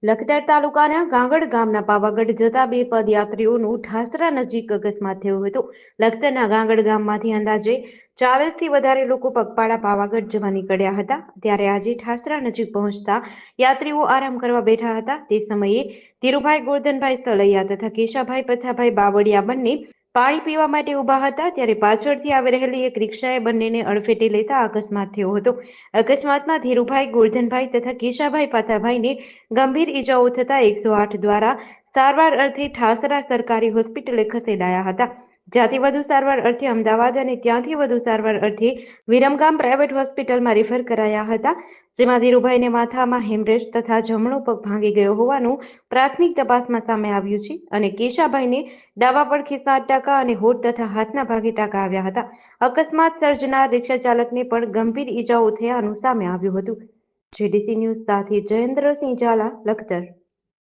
લખતર તાલુકાના ગાંગડ ગામના પાવાગઢ જતા બે પદયાત્રીઓનું ઠાસરા નજીક અકસ્માત થયો હતો. લખતરના ગાંગડ ગામમાંથી અંદાજે 40થી વધારે લોકો પગપાળા પાવાગઢ જવા નીકળ્યા હતા. ત્યારે આજે ઠાસરા નજીક પહોંચતા યાત્રીઓ આરામ કરવા બેઠા હતા. તે સમયે ધીરુભાઈ ગોરધનભાઈ સલૈયા તથા કેશાભાઈ પથાભાઈ બાવળિયા બંને પાણી પીવા માટે ઊભા હતા. ત્યારે પાછળથી આવી રહેલી એક રિક્ષાએ બંનેને અડફેટે લેતા અકસ્માત થયો હતો. અકસ્માતમાં ધીરુભાઈ ગોરધનભાઈ તથા કેશાભાઈ પથાભાઈને ગંભીર ઈજાઓ થતા 108 દ્વારા સારવાર અર્થે ઠાસરા સરકારી હોસ્પિટલે ખસેડાયા હતા. જ્યાંથી વધુ સારવાર અર્થે અમદાવાદ અને ત્યાંથી વધુ સારવાર અર્થે વિરમગામ પ્રાઇવેટ હોસ્પિટલમાં રેફર કરાયા હતા. જેમાં ધીરુભાઈને માથામાં હેમરેજ તથા જમણો પગ ભાંગી ગયો હોવાનું પ્રાથમિક તપાસમાં સામે આવ્યું છે અને કેશાભાઈને ડાબા પડખે 7% અને હોઠ તથા હાથના ભાગે ટાંકા આવ્યા હતા. અકસ્માત સર્જનાર રિક્ષા ચાલકને પણ ગંભીર ઈજાઓ થયાનું સામે આવ્યું હતું. જેડીસી ન્યૂઝ સાથે જયેન્દ્રસિંહ ઝાલા, લખતર.